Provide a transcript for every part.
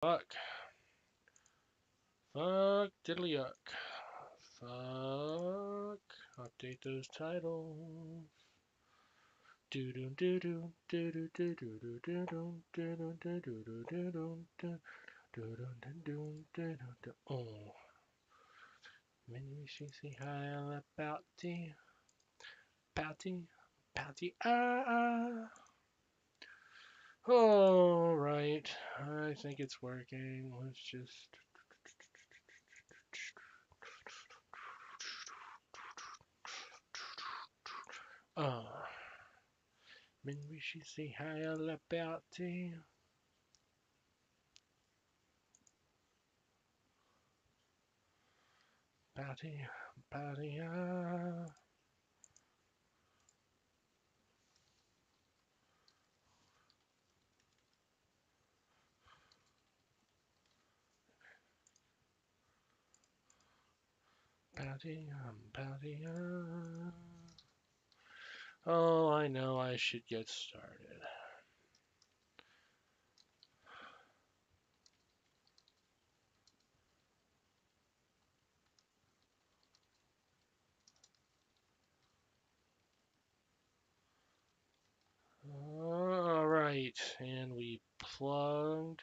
Fuck. Fuck diddly yuck. Fuck. Update those titles. Do do do do do do do do do do do do do do do do do. Oh. Maybe she say hi about the pouty pouty All right. I think it's working. Let's just. Maybe she say hi about the pouty pouty pouty pouty Oh, I know I should get started. All right, and we plugged.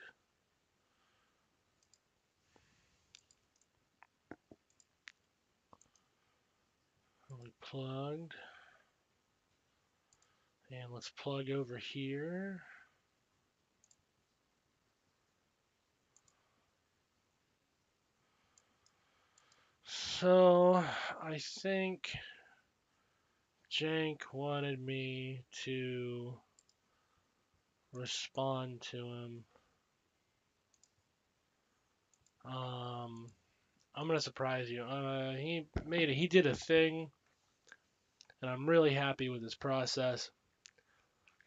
We plugged. And let's plug over here. So I think Cenk wanted me to respond to him. I'm gonna surprise you. He did a thing, and I'm really happy with his process.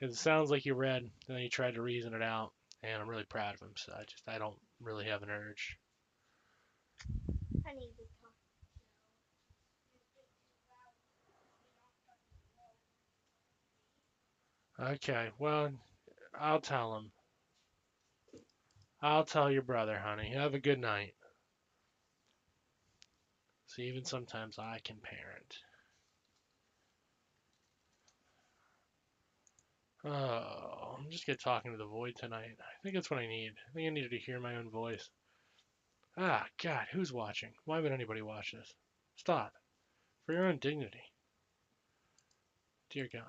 It sounds like he read, and then he tried to reason it out, and I'm really proud of him. So I don't really have an urge. Okay, well, I'll tell him. I'll tell your brother, honey. Have a good night. See, even sometimes I can parent. Oh, I'm just get talking to the void tonight. I think that's what I need. I think I needed to hear my own voice. Ah, God, who's watching? Why would anybody watch this? Stop. For your own dignity. Dear God.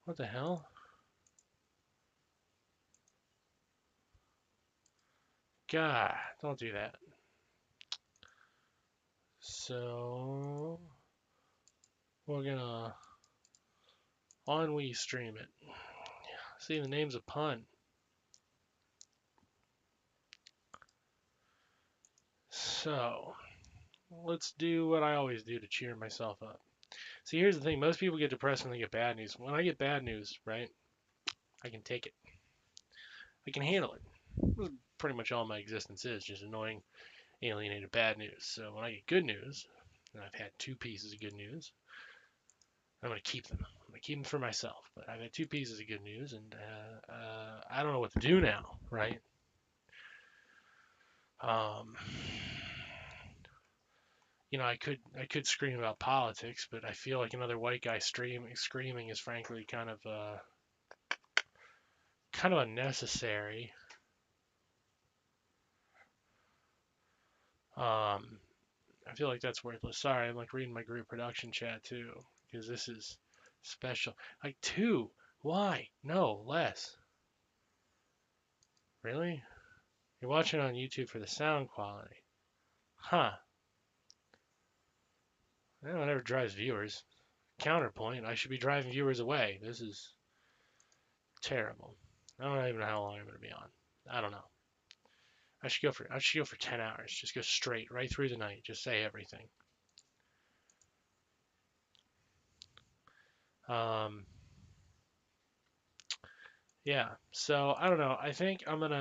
What the hell? God, don't do that. So, we're gonna ennui stream it. See, the name's a pun. So, let's do what I always do to cheer myself up. See, here's the thing. Most people get depressed when they get bad news. When I get bad news, right, I can take it. I can handle it. That's pretty much all my existence is, just annoying, alienated bad news. So when I get good news, and I've had two pieces of good news, I'm going to keep them. I'm going to keep them for myself. But I've had two pieces of good news, and I don't know what to do now, right? Um, I could scream about politics, but I feel like another white guy screaming is frankly kind of unnecessary. Um, I feel like that's worthless. Sorry, I'm like reading my group production chat too, because this is special. Like two. Why? No, less. Really? You're watching on YouTube for the sound quality. Huh. Well, it never drives viewers. Counterpoint, I should be driving viewers away. This is terrible. I don't even know how long I'm gonna be on. I don't know. I should go for 10 hours. Just go straight, right through the night. Just say everything. Um, yeah. So I don't know. I think I want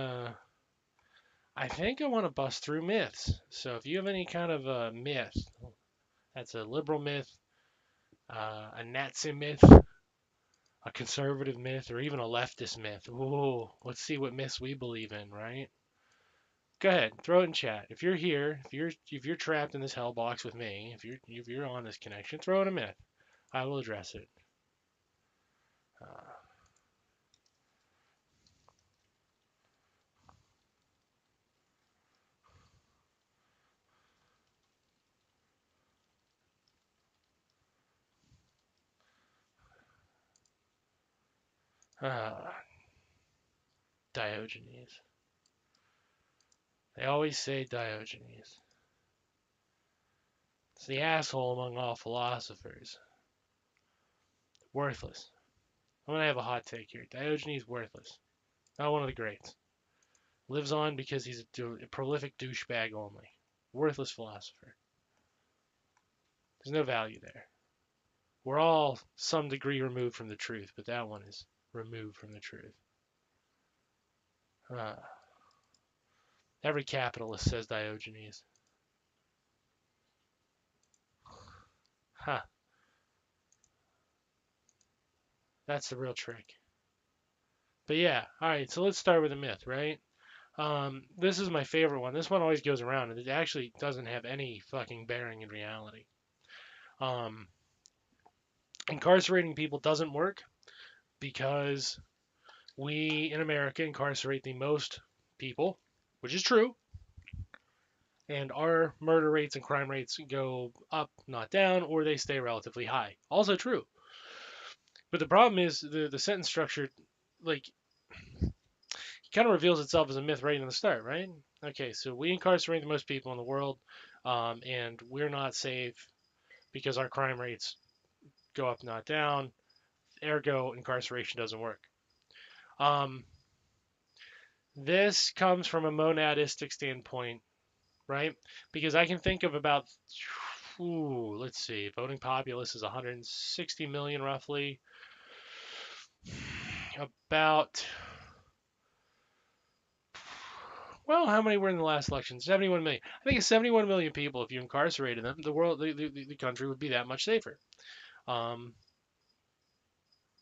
to bust through myths. So if you have any kind of a myth, that's a liberal myth, a Nazi myth, a conservative myth or even a leftist myth. Ooh, let's see what myths we believe in, right? Go ahead, throw it in chat. If you're here, if you're trapped in this hell box with me, if you're on this connection, throw in a myth. I will address it. Uh, Diogenes. They always say Diogenes. It's the asshole among all philosophers. Worthless. I'm gonna have a hot take here. Diogenes worthless. Not one of the greats. Lives on because he's a prolific douchebag only. Worthless philosopher. There's no value there. We're all some degree removed from the truth, but that one is removed from the truth. Uh, every capitalist says Diogenes. Huh. That's the real trick. But yeah, all right. So let's start with a myth, right? This is my favorite one. This one always goes around, and it actually doesn't have any fucking bearing in reality. Um, Incarcerating people doesn't work because we in America incarcerate the most people, which is true, and our murder rates and crime rates go up, not down, or they stay relatively high. Also true. But the problem is the sentence structure, like, kind of reveals itself as a myth right in the start, right? Okay, so we incarcerate the most people in the world, and we're not safe because our crime rates go up, not down. Ergo, incarceration doesn't work. Um, this comes from a monadistic standpoint, right? Because I can think of about, let's see, voting populace is 160 million roughly. About, well, how many were in the last election? 71 million. I think it's 71 million people. If you incarcerated them, the world, the country would be that much safer. Um,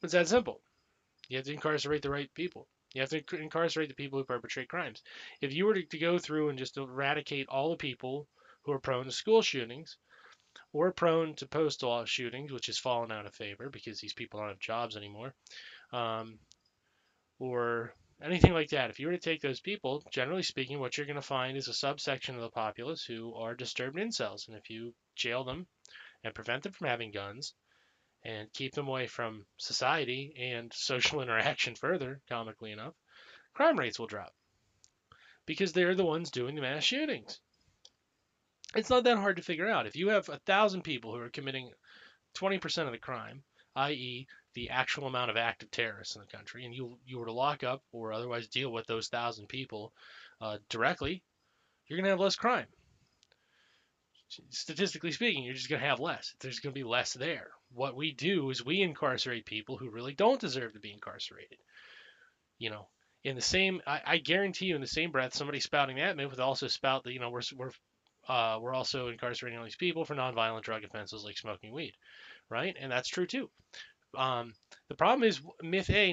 it's that simple. You have to incarcerate the right people. You have to incarcerate the people who perpetrate crimes. If you were to go through and just eradicate all the people who are prone to school shootings or prone to postal shootings, which has fallen out of favor because these people don't have jobs anymore, um, or anything like that. If you were to take those people, generally speaking, what you're going to find is a subsection of the populace who are disturbed incels. And if you jail them and prevent them from having guns and keep them away from society and social interaction further, comically enough, crime rates will drop because they're the ones doing the mass shootings. It's not that hard to figure out. If you have 1,000 people who are committing 20% of the crime, i.e., the actual amount of active terrorists in the country, and you were to lock up or otherwise deal with those 1,000 people directly, you're going to have less crime. Statistically speaking, you're just going to have less. There's going to be less there. What we do is we incarcerate people who really don't deserve to be incarcerated. You know, in the same, I guarantee you, in the same breath, somebody spouting that myth would also spout that we're also incarcerating all these people for nonviolent drug offenses like smoking weed, right? And that's true too. Um, the problem is myth A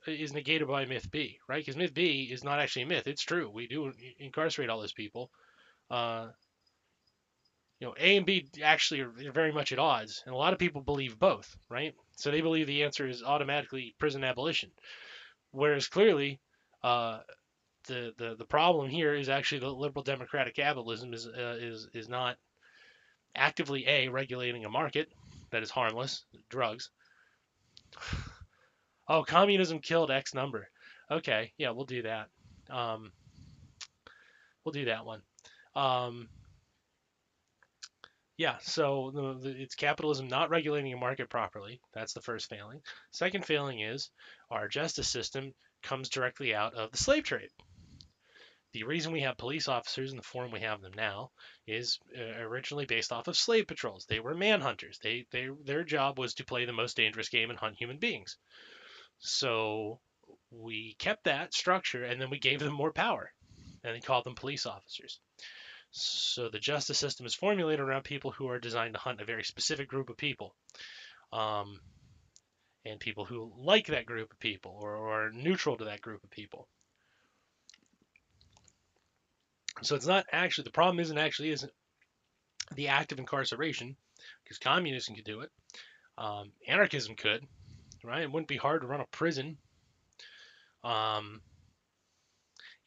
is negated by myth B, right? Because myth B is not actually a myth. It's true. We do incarcerate all those people. Uh, A and B actually are very much at odds, and a lot of people believe both, right? So they believe the answer is automatically prison abolition, whereas clearly, uh, the problem here is actually the liberal democratic capitalism is not actively regulating a market that is harmless, drugs. Oh, communism killed X number. Okay, yeah, we'll do that. Um, we'll do that one. Um, yeah, so it's capitalism not regulating a market properly. That's the first failing. Second failing is our justice system comes directly out of the slave trade. The reason we have police officers in the form we have them now is originally based off of slave patrols. They were manhunters. Their job was to play the most dangerous game and hunt human beings. So we kept that structure and then we gave them more power and they called them police officers. So the justice system is formulated around people who are designed to hunt a very specific group of people. Um, and people who like that group of people or are neutral to that group of people. So it's not actually, the problem isn't the act of incarceration, because communism could do it. Anarchism could, right? It wouldn't be hard to run a prison. Um,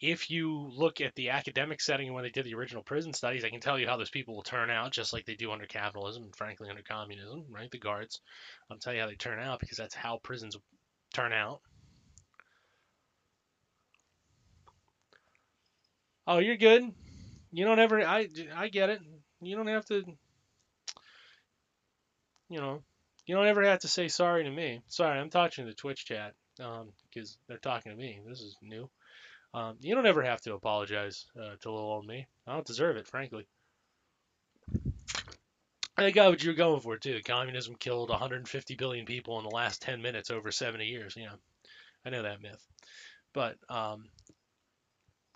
if you look at the academic setting when they did the original prison studies, I can tell you how those people will turn out, just like they do under capitalism and frankly under communism, right? The guards. I'll tell you how they turn out because that's how prisons turn out. Oh, you're good. You don't ever. I get it. You don't have to. You know. You don't ever have to say sorry to me. Sorry, I'm talking to the Twitch chat because they're talking to me. This is new. You don't ever have to apologize to little old me. I don't deserve it, frankly. I got what you're going for too. Communism killed 150 billion people in the last 10 minutes over 70 years. Yeah, I know that myth. But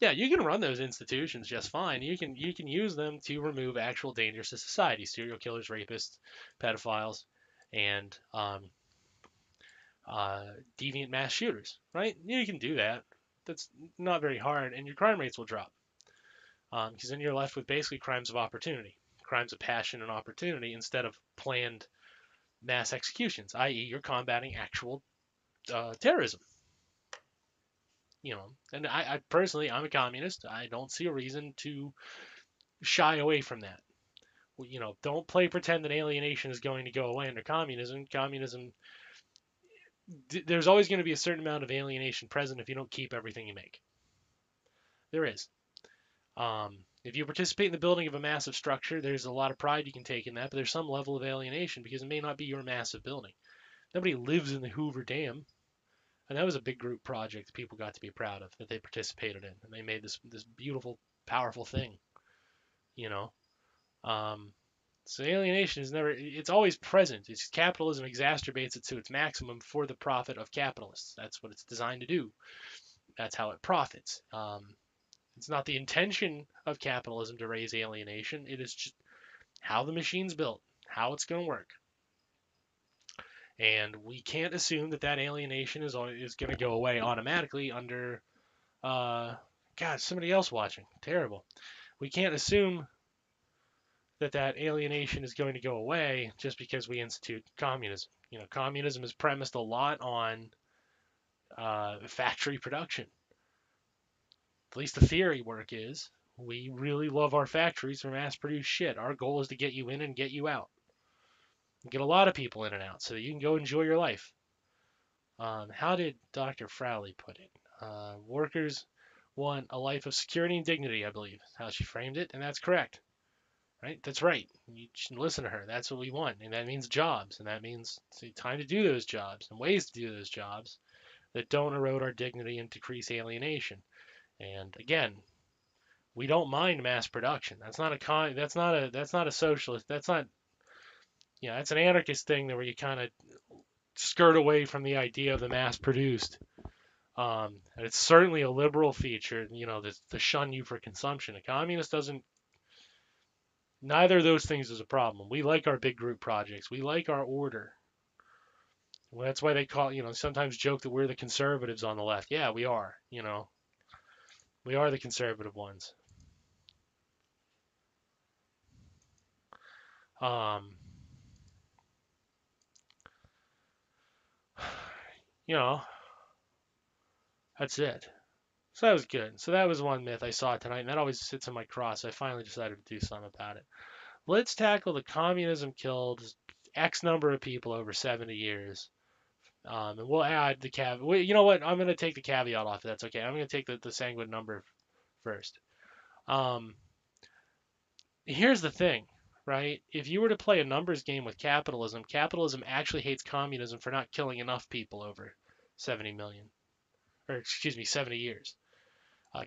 yeah, you can run those institutions just fine. You can use them to remove actual dangers to society: serial killers, rapists, pedophiles, and deviant mass shooters. Right? You can do that. That's not very hard, and your crime rates will drop. Because then you're left with basically crimes of opportunity, crimes of passion and opportunity instead of planned mass executions, i.e., you're combating actual terrorism. And I personally, I'm a communist. I don't see a reason to shy away from that. Don't play pretend that alienation is going to go away under communism. There's always going to be a certain amount of alienation present if you don't keep everything you make. There is. If you participate in the building of a massive structure, there's a lot of pride you can take in that, but there's some level of alienation because it may not be your massive building. Nobody lives in the Hoover Dam, and that was a big group project people got to be proud of that they participated in, and they made this beautiful, powerful thing. You know, um, so alienation is it's always present. It's capitalism exacerbates it to its maximum for the profit of capitalists. That's what it's designed to do. That's how it profits. It's not the intention of capitalism to raise alienation. It is just how the machine's built, how it's going to work. And we can't assume that alienation is going to go away automatically under, God, somebody else watching. Terrible. We can't assume that alienation is going to go away just because we institute communism. Communism is premised a lot on factory production. At least the theory work is. We really love our factories for mass-produced shit. Our goal is to get you in and get you out. Get a lot of people in and out so that you can go enjoy your life. How did Dr. Frowley put it? Workers want a life of security and dignity, I believe, is how she framed it, and that's correct. Right? That's right. You should listen to her. That's what we want, and that means jobs, and that means time to do those jobs and ways to do those jobs that don't erode our dignity and decrease alienation. And again, we don't mind mass production. That's not a socialist. That's not that's an anarchist thing where you kind of skirt away from the idea of the mass produced. And it's certainly a liberal feature, to shun you for consumption. A communist doesn't. Neither of those things is a problem. We like our big group projects. We like our order. Well, that's why they sometimes joke that we're the conservatives on the left. Yeah, we are. We are the conservative ones. Um, you know, that's it. So that was good. So that was one myth I saw tonight, and that always sits in my craw. So I finally decided to do something about it. Let's tackle the communism killed X number of people over 70 years. And we'll add the caveat. You know what? I'm going to take the caveat off if that's okay. I'm going to take the sanguine number first. Here's the thing, right? If you were to play a numbers game with capitalism, capitalism actually hates communism for not killing enough people over 70 million, or excuse me, 70 years.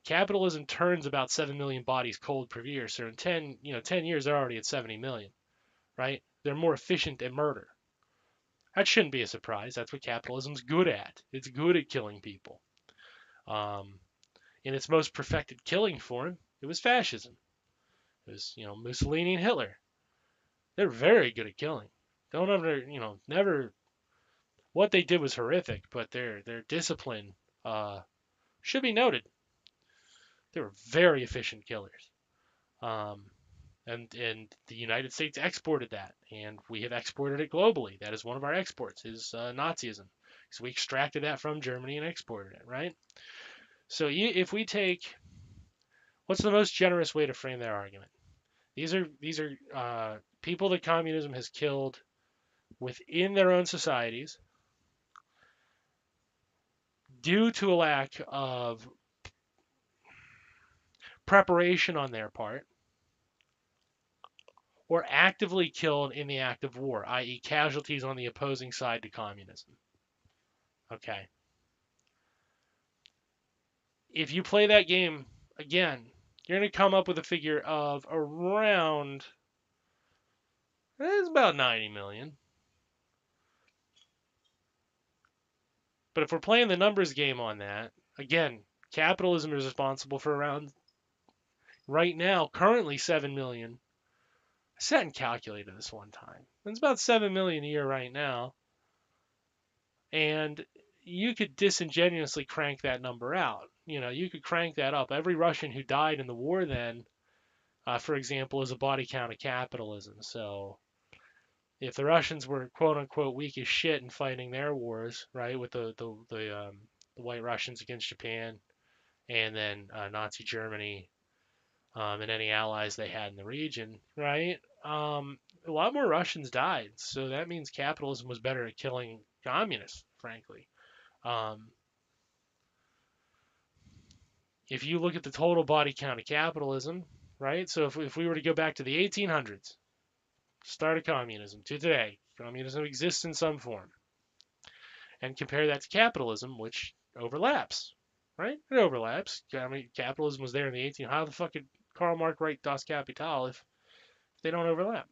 Capitalism turns about 7 million bodies cold per year. So in 10 years, they're already at 70 million, right? They're more efficient at murder. That shouldn't be a surprise. That's what capitalism's good at. It's good at killing people. In its most perfected killing form, it was fascism. It was, Mussolini and Hitler. They're very good at killing. Don't ever, never. what they did was horrific, but their discipline should be noted. They were very efficient killers. Um, and the United States exported that, and we have exported it globally. That is one of our exports, is Nazism. So we extracted that from Germany and exported it, right? So if we take, what's the most generous way to frame that argument? These are people that communism has killed within their own societies due to a lack of preparation on their part, or actively killed in the act of war, i.e., casualties on the opposing side to communism. Okay. If you play that game again, you're going to come up with a figure of around, it's about 90 million. But if we're playing the numbers game on that, again, capitalism is responsible for around, right now, currently 7 million. I sat and calculated this one time. It's about 7 million a year right now. And you could disingenuously crank that number out. You could crank that up. Every Russian who died in the war then, for example, is a body count of capitalism. So if the Russians were quote unquote weak as shit in fighting their wars, right, with the White Russians against Japan, and then Nazi Germany, and any allies they had in the region, right? A lot more Russians died, so that means capitalism was better at killing communists, frankly. Um, if you look at the total body count of capitalism, right? So if we were to go back to the 1800s, start of communism, to today, communism exists in some form, and compare that to capitalism, which overlaps, right? It overlaps. I mean, capitalism was there in the 1800s. How the fuck did Karl Marx write Das Kapital if they don't overlap?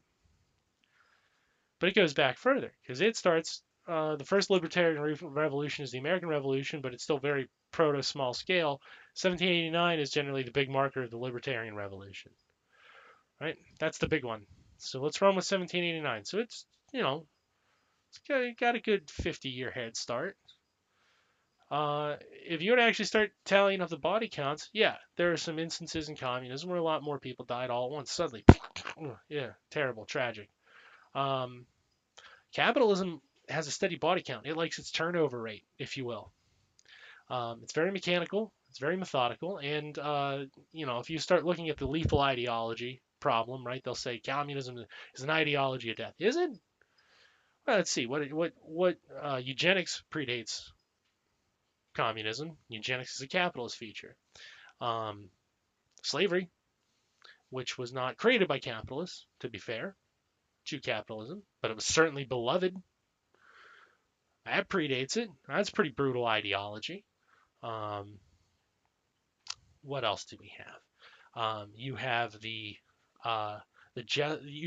But it goes back further because it starts. The first libertarian revolution is the American Revolution, but it's still very proto small scale. 1789 is generally the big marker of the libertarian revolution, right? That's the big one. So let's run with 1789. So it's got a good 50-year head start. If you were to actually start tallying up the body counts, yeah, there are some instances in communism where a lot more people died all at once suddenly. Yeah, terrible, tragic. Um, Capitalism has a steady body count. It likes its turnover rate, if you will. It's very mechanical, it's very methodical, and if you start looking at the lethal ideology problem, right, they'll say communism is an ideology of death. Is it? Well, let's see. What eugenics predates communism? Eugenics is a capitalist feature. Um, Slavery, which was not created by capitalists, to be fair, to capitalism, but it was certainly beloved. That predates it. That's pretty brutal ideology. Um, what else do we have? You have you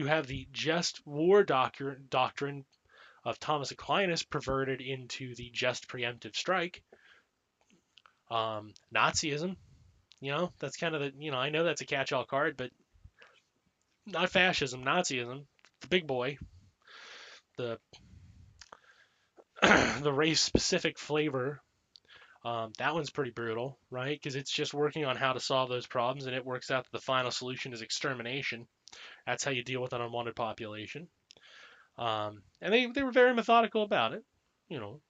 have the just war doctrine of Thomas Aquinas perverted into the just preemptive strike. Nazism, that's kind of I know that's a catch-all card, but not fascism, Nazism, the big boy, the the race-specific flavor. That one's pretty brutal, right? Because it's just working on how to solve those problems, and it works out that the final solution is extermination. That's how you deal with an unwanted population. And they were very methodical about it. You know,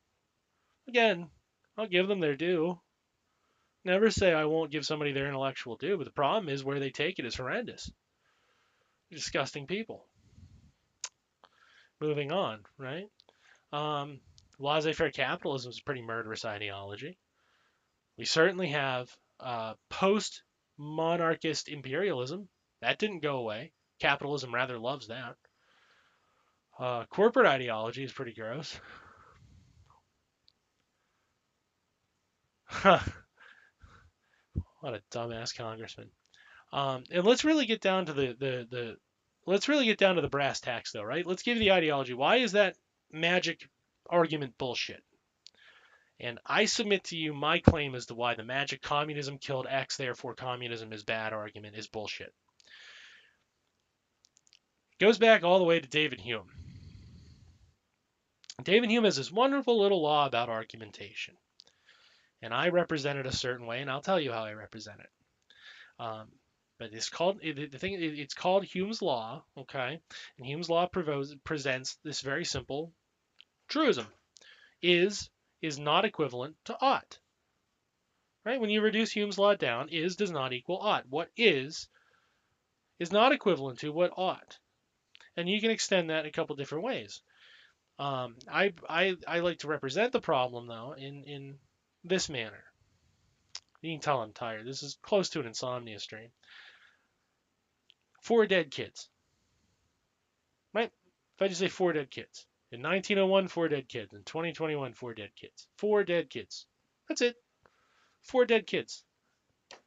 Again, I'll give them their due. Never say I won't give somebody their intellectual due, but the problem is where they take it is horrendous. Disgusting people. Moving on, right? Laissez-faire capitalism is a pretty murderous ideology. We certainly have post-monarchist imperialism. That didn't go away. Capitalism rather loves that. Corporate ideology is pretty gross. What a dumbass congressman. And let's really get down to the let's really get down to the brass tacks, though, right? Let's give you the ideology. Why is that magic argument bullshit? And I submit to you my claim as to why the magic communism killed X, therefore communism is bad argument is bullshit. It goes back all the way to David Hume. David Hume has this wonderful little law about argumentation, and I represent it a certain way, and I'll tell you how I represent it. Um, but it's called Hume's law, okay? And Hume's law presents this very simple truism: is not equivalent to ought. Right? When you reduce Hume's law down, is does not equal ought. What is not equivalent to what ought, and you can extend that in a couple different ways. I like to represent the problem though in this manner. You can tell I'm tired. This is close to an insomnia stream. 4 dead kids, right? If I just say 4 dead kids. In 1901, 4 dead kids. In 2021, 4 dead kids. 4 dead kids. That's it. 4 dead kids.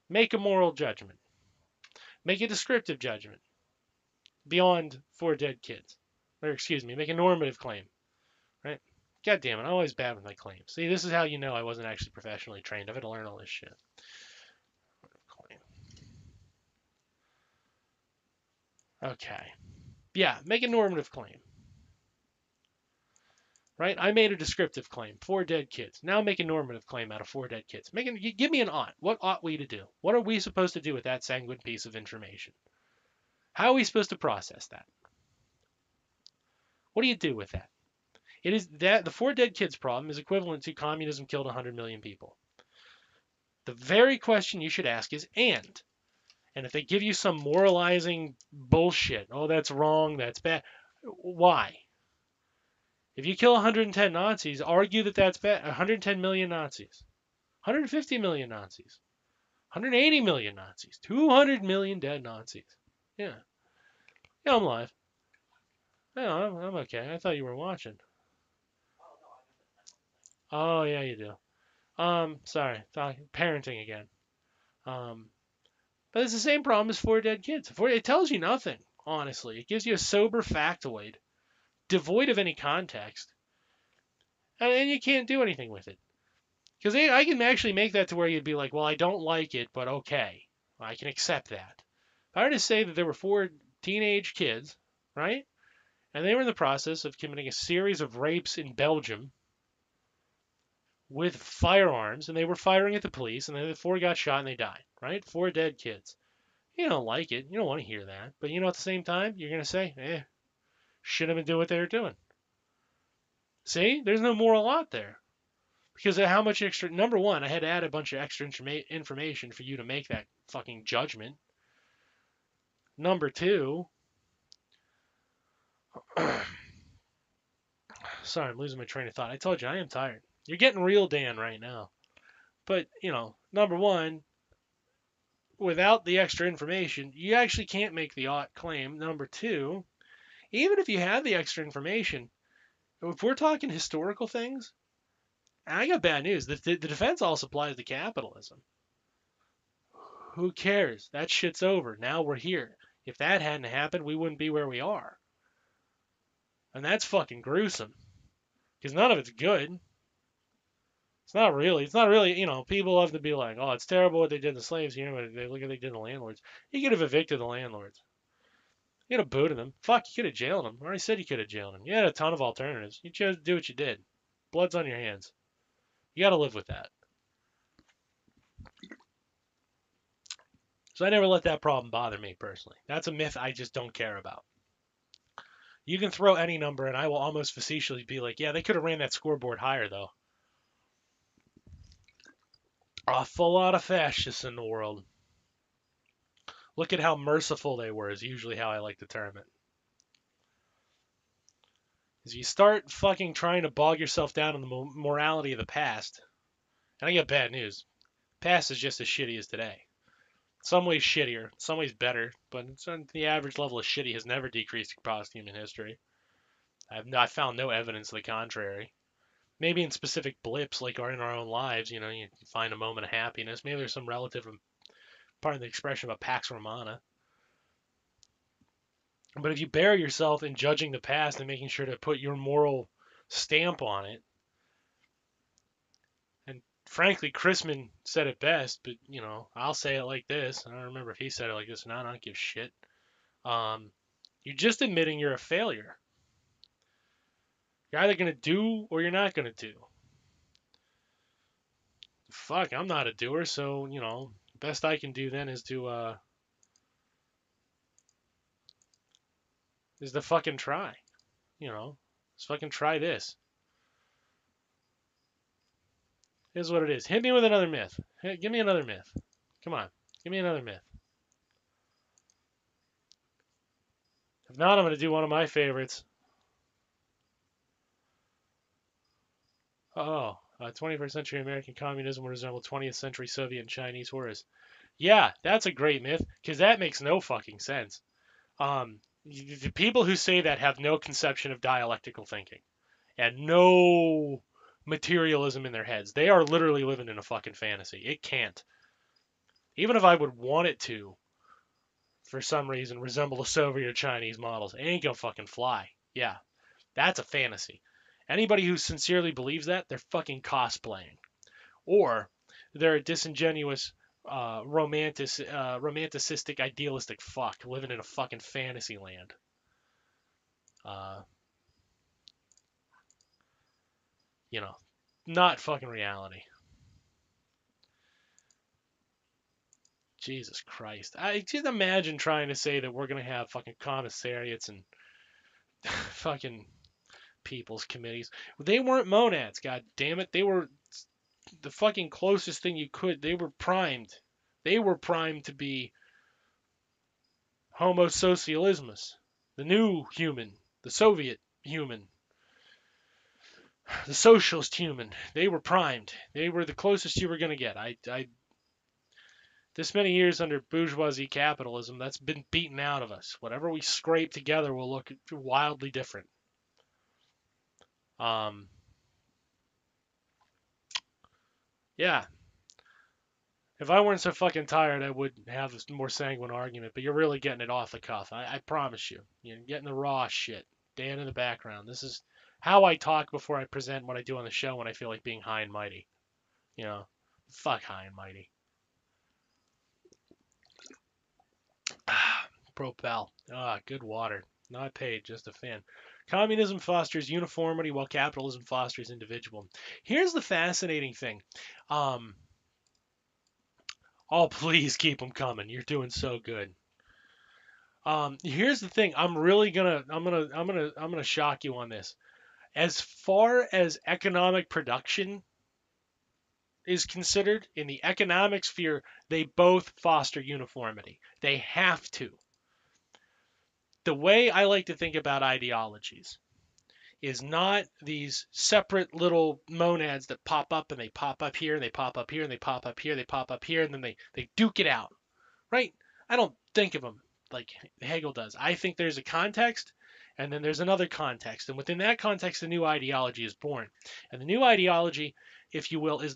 Make a moral judgment. Make a descriptive judgment beyond 4 dead kids. Or excuse me, make a normative claim, right? God damn it, I'm always bad with my claims. See, this is how you know I wasn't actually professionally trained. I've had to learn all this shit. Claim. Okay. Yeah, make a normative claim. Right? I made a descriptive claim. 4 dead kids. Now make a normative claim out of 4 dead kids. Give me an ought. What ought we to do? What are we supposed to do with that sanguine piece of information? How are we supposed to process that? What do you do with that? It is that the 4 dead kids problem is equivalent to communism killed 100 million people. The very question you should ask is and if they give you some moralizing bullshit, oh that's wrong, that's bad, why? If you kill 110 Nazis, argue that that's bad. 110 million Nazis, 150 million Nazis, 180 million Nazis, 200 million dead Nazis. Yeah, yeah, I'm live. Yeah, I'm okay. I thought you were watching. Oh yeah, you do. Sorry, parenting again. Um, but it's the same problem as 4 dead kids. It tells you nothing, honestly. It gives you a sober factoid, devoid of any context, and you can't do anything with it. Because I can actually make that to where you'd be like, well, I don't like it, but okay, I can accept that. If I were to say that there were 4 teenage kids, right, and they were in the process of committing a series of rapes in Belgium with firearms, and they were firing at the police, and then the 4 got shot and they died, right? 4 dead kids. You don't like it. You don't want to hear that. But at the same time, you're going to say, should have been doing what they were doing. See, there's no moral ought there. Because of how much extra, number one, I had to add a bunch of extra information for you to make that fucking judgment. Number two, sorry, I'm losing my train of thought. I told you, I am tired. You're getting real Dan right now. But, number one, without the extra information, you actually can't make the ought claim. Number two, even if you have the extra information, if we're talking historical things, I got bad news. The defense all supplies to capitalism. Who cares? That shit's over. Now we're here. If that hadn't happened, we wouldn't be where we are. And that's fucking gruesome. Because none of it's good. It's not really. People love to be like, oh, it's terrible what they did to the slaves. But they look at what they did to the landlords. You could have evicted the landlords. You could have booted them. Fuck, you could have jailed them. I already said you could have jailed them. You had a ton of alternatives. You chose to do what you did. Blood's on your hands. You got to live with that. So I never let that problem bother me personally. That's a myth I just don't care about. You can throw any number and I will almost facetiously be like, yeah, they could have ran that scoreboard higher though. Awful lot of fascists in the world. Look at how merciful they were is usually how I like to term it. Is you start fucking trying to bog yourself down in the morality of the past. And I get bad news. Past is just as shitty as today. Some ways shittier, some ways better, but the average level of shitty has never decreased across human history. I've found no evidence to the contrary. Maybe in specific blips, like are in our own lives, you find a moment of happiness. Maybe there's some relative part of the expression of a Pax Romana. But if you bury yourself in judging the past and making sure to put your moral stamp on it, and frankly, Chrisman said it best, but I'll say it like this. I don't remember if he said it like this or not. I don't give a shit. You're just admitting you're a failure. You're either gonna do or you're not gonna do. Fuck, I'm not a doer, so best I can do then is to fucking try. Let's fucking try this. Here's what it is. Hit me with another myth. Hey, give me another myth. Come on, give me another myth. If not, I'm gonna do one of my favorites. 21st century American communism will resemble 20th century Soviet and Chinese horrors. Yeah, that's a great myth because that makes no fucking sense. The people who say that have no conception of dialectical thinking and no materialism in their heads. They are literally living in a fucking fantasy. It can't. Even if I would want it to, for some reason, resemble the Soviet or Chinese models, it ain't gonna fucking fly. Yeah, that's a fantasy. Anybody who sincerely believes that, they're fucking cosplaying. Or they're a disingenuous, romanticistic, idealistic fuck living in a fucking fantasy land. Uh, you know, not fucking reality. Jesus Christ. I just imagine trying to say that we're going to have fucking commissariats and fucking people's committees. They weren't monads, god damn it. They were the fucking closest thing you could. They were primed. They were primed to be Homo socialismus, the new human, the Soviet human, the socialist human. They were primed. They were the closest you were going to get. This many years under bourgeoisie capitalism, that's been beaten out of us. Whatever we scrape together will look wildly different. Um, yeah. If I weren't so fucking tired, I would have this more sanguine argument, but you're really getting it off the cuff. I promise you. You're getting the raw shit. Dan in the background. This is how I talk before I present what I do on the show when I feel like being high and mighty. You know, fuck high and mighty. Propel. Good water. Not paid, just a fan. Communism fosters uniformity while capitalism fosters individual. Here's the fascinating thing. Oh, please keep them coming. You're doing so good. Here's the thing. I'm gonna shock you on this. As far as economic production is considered in the economic sphere, they both foster uniformity. They have to. The way I like to think about ideologies is not these separate little monads that pop up and they pop up here and they pop up here and they pop up here, they pop up here, and then they duke it out, right? I don't think of them like Hegel does. I think there's a context and then there's another context. And within that context, a new ideology is born. And the new ideology, if you will, is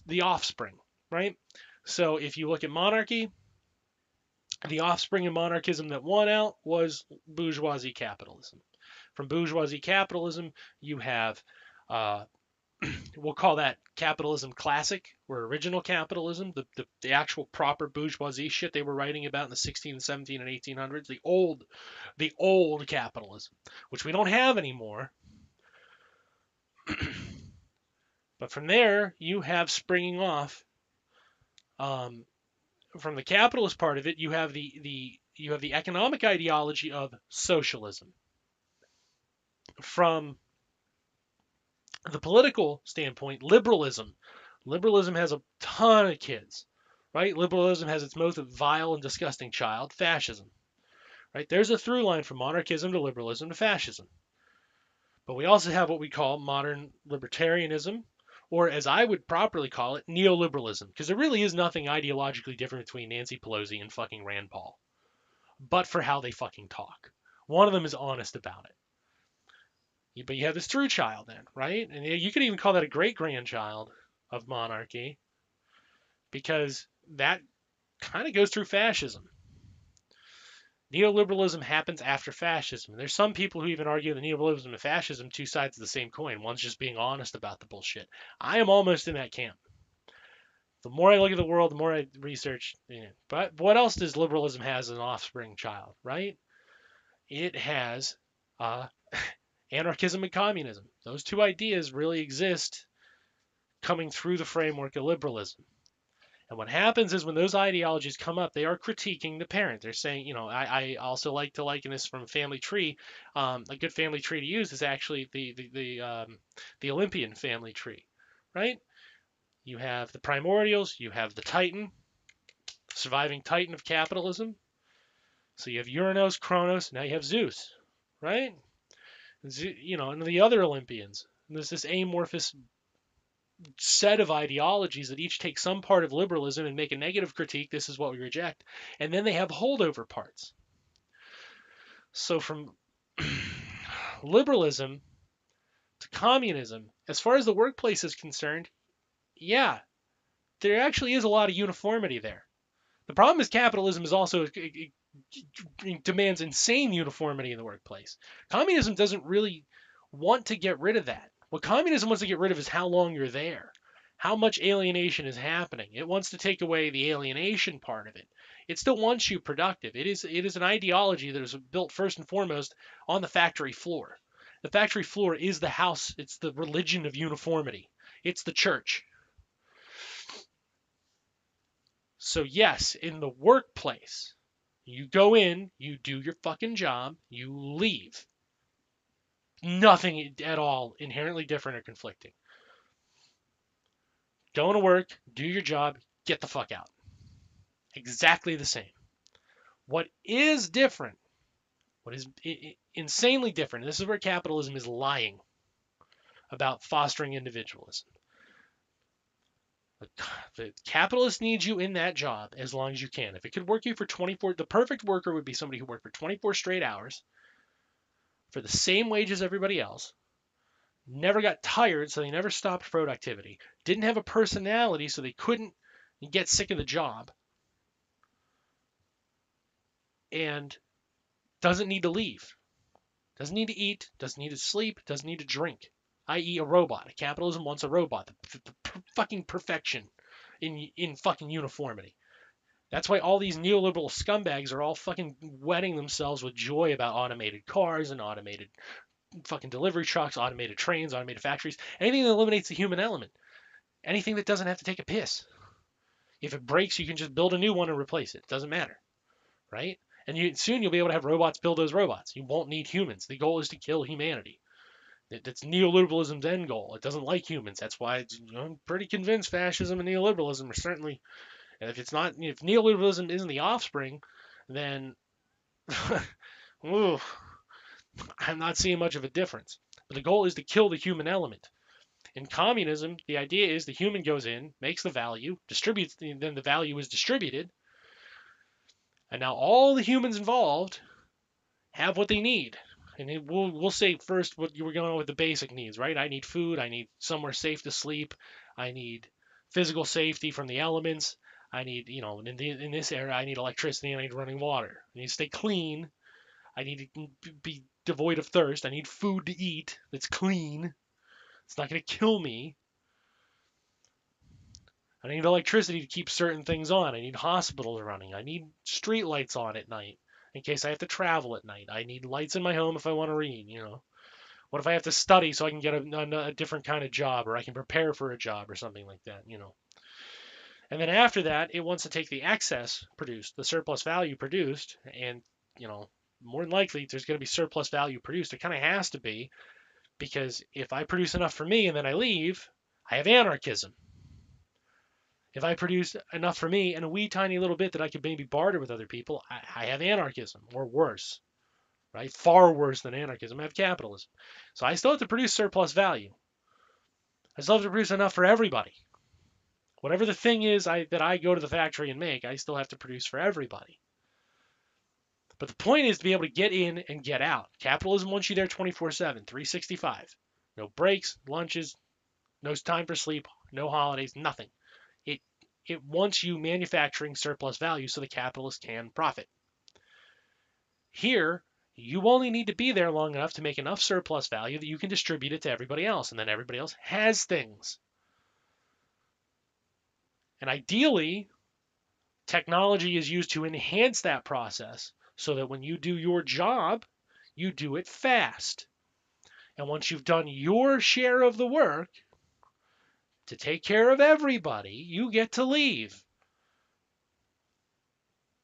the offspring, right? So if you look at monarchy, the offspring of monarchism that won out was bourgeoisie capitalism. From bourgeoisie capitalism, you have, uh, we'll call that capitalism classic or original capitalism, the actual proper bourgeoisie shit they were writing about in the 16th, 17th, and 1800s, the old capitalism, which we don't have anymore. But from there, you have springing off, from the capitalist part of it, you have the economic ideology of socialism. From the political standpoint, liberalism. Liberalism has a ton of kids, right? Liberalism has its most vile and disgusting child, fascism, right? There's a through line from monarchism to liberalism to fascism. But we also have what we call modern libertarianism, or as I would properly call it, neoliberalism, because there really is nothing ideologically different between Nancy Pelosi and fucking Rand Paul, but for how they fucking talk. One of them is honest about it. But you have this through child then, right? And you could even call that a great grandchild of monarchy because that kind of goes through fascism. Neoliberalism happens after fascism. There's some people who even argue that neoliberalism and fascism are two sides of the same coin. One's just being honest about the bullshit. I am almost in that camp. The more I look at the world, the more I research. But what else does liberalism has as an offspring child, right? It has uh, Anarchism and communism. Those two ideas really exist coming through the framework of liberalism. And what happens is when those ideologies come up, they are critiquing the parent. They're saying, I also like to liken this from family tree. A good family tree to use is actually the Olympian family tree, right? You have the primordials, you have the Titan, surviving Titan of capitalism. So you have Uranus, Kronos, now you have Zeus, right? And the other Olympians. And there's this amorphous set of ideologies that each take some part of liberalism and make a negative critique. This is what we reject. And then they have holdover parts. So from liberalism to communism, as far as the workplace is concerned, yeah, there actually is a lot of uniformity there. The problem is capitalism is also it demands insane uniformity in the workplace. Communism doesn't really want to get rid of that. What communism wants to get rid of is how long you're there, how much alienation is happening. It wants to take away the alienation part of it. It still wants you productive. It is an ideology that is built first and foremost on the factory floor. The factory floor is the house. It's the religion of uniformity. It's the church. So yes, in the workplace, you go in, you do your fucking job, you leave. Nothing at all inherently different or conflicting. Go to work, do your job, get the fuck out. Exactly the same. What is different, what is insanely different, and this is where capitalism is lying about fostering individualism. The capitalist needs you in that job as long as you can. If it could work you for 24, the perfect worker would be somebody who worked for 24 straight hours for the same wage as everybody else, never got tired, so they never stopped productivity, didn't have a personality, so they couldn't get sick of the job, and doesn't need to leave, doesn't need to eat, doesn't need to sleep, doesn't need to drink, i.e. a robot. Capitalism wants a robot, the fucking perfection in fucking uniformity. That's why all these neoliberal scumbags are all fucking wetting themselves with joy about automated cars and automated fucking delivery trucks, automated trains, automated factories, anything that eliminates the human element, anything that doesn't have to take a piss. If it breaks, you can just build a new one and replace it. It doesn't matter, right? And soon you'll be able to have robots build those robots. You won't need humans. The goal is to kill humanity. That's neoliberalism's end goal. It doesn't like humans. That's why I'm pretty convinced fascism and neoliberalism are certainly. And if neoliberalism isn't the offspring, then ooh, I'm not seeing much of a difference. But the goal is to kill the human element. In communism, the idea is the human goes in, makes the value, distributes, then the value is distributed, and now all the humans involved have what they need. And we'll say first what you were going on with the basic needs, right? I need food, I need somewhere safe to sleep, I need physical safety from the elements, I need, in this era, I need electricity, I need running water, I need to stay clean, I need to be devoid of thirst, I need food to eat that's clean, it's not going to kill me. I need electricity to keep certain things on. I need hospitals running. I need street lights on at night in case I have to travel at night. I need lights in my home if I want to read, What if I have to study so I can get a different kind of job, or I can prepare for a job or something like that, And then after that, it wants to take the excess produced, the surplus value produced, and, more than likely there's going to be surplus value produced. It kind of has to be, because if I produce enough for me and then I leave, I have anarchism. If I produce enough for me and a wee tiny little bit that I could maybe barter with other people, I have anarchism, or worse, right? Far worse than anarchism, I have capitalism. So I still have to produce surplus value. I still have to produce enough for everybody. Whatever the thing is that I go to the factory and make, I still have to produce for everybody. But the point is to be able to get in and get out. Capitalism wants you there 24/7, 365. No breaks, lunches, no time for sleep, no holidays, nothing. It wants you manufacturing surplus value so the capitalist can profit. Here, you only need to be there long enough to make enough surplus value that you can distribute it to everybody else, and then everybody else has things. And ideally, technology is used to enhance that process so that when you do your job, you do it fast. And once you've done your share of the work to take care of everybody, you get to leave.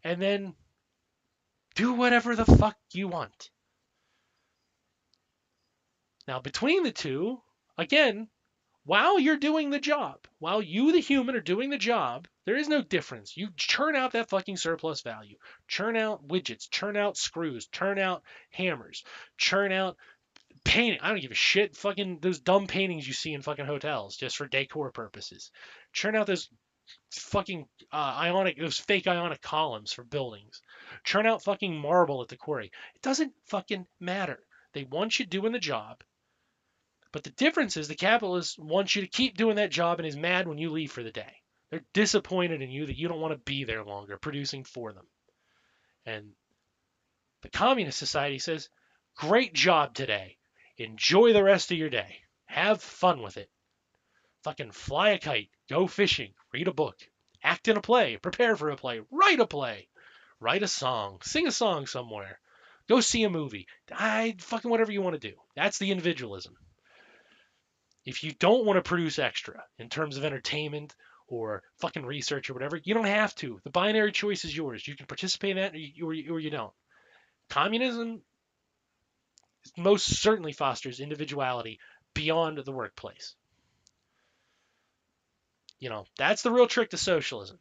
And then do whatever the fuck you want. Now, between the two, again, while you're doing the job, while you, the human, are doing the job, there is no difference. You churn out that fucking surplus value. Churn out widgets, churn out screws, churn out hammers, churn out painting. I don't give a shit. Fucking those dumb paintings you see in fucking hotels just for decor purposes. Churn out those fucking those fake ionic columns for buildings. Churn out fucking marble at the quarry. It doesn't fucking matter. They want you doing the job. But the difference is the capitalist wants you to keep doing that job and is mad when you leave for the day. They're disappointed in you that you don't want to be there longer, producing for them. And the communist society says, great job today. Enjoy the rest of your day. Have fun with it. Fucking fly a kite, go fishing, read a book, act in a play, prepare for a play, write a play, write a song, sing a song somewhere, go see a movie. Fucking whatever you want to do. That's the individualism. If you don't want to produce extra in terms of entertainment or fucking research or whatever, you don't have to. The binary choice is yours. You can participate in that or you don't. Communism most certainly fosters individuality beyond the workplace. That's the real trick to socialism.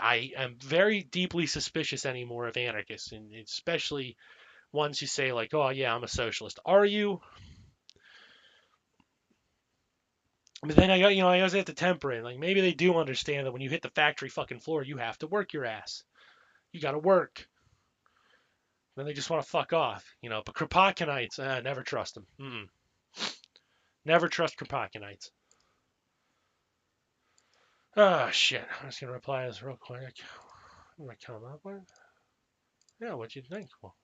I am very deeply suspicious anymore of anarchists, and especially ones who say like, "Oh yeah, I'm a socialist." Are you? But then I always have to temper it. Like maybe they do understand that when you hit the factory fucking floor, you have to work your ass. You got to work. Then they just want to fuck off. But Kropotkinyites, never trust them. Never trust Kropotkinyites. Oh shit! I'm just gonna reply to this real quick. What am I coming up with? Yeah, what'd you think? Well,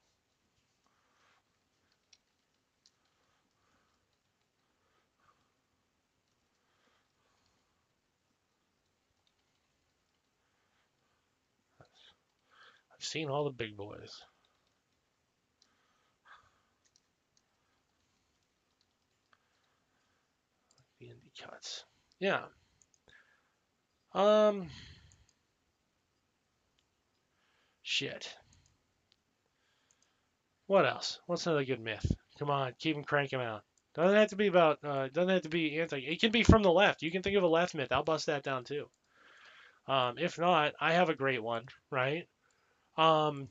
I've seen all the big boys. The indie cuts. Yeah. Um. Shit. What else? What's another good myth? Come on, keep them cranking them out. Doesn't have to be about. Doesn't have to be anti. It can be from the left. You can think of a left myth. I'll bust that down too. If not, I have a great one. Right. Um.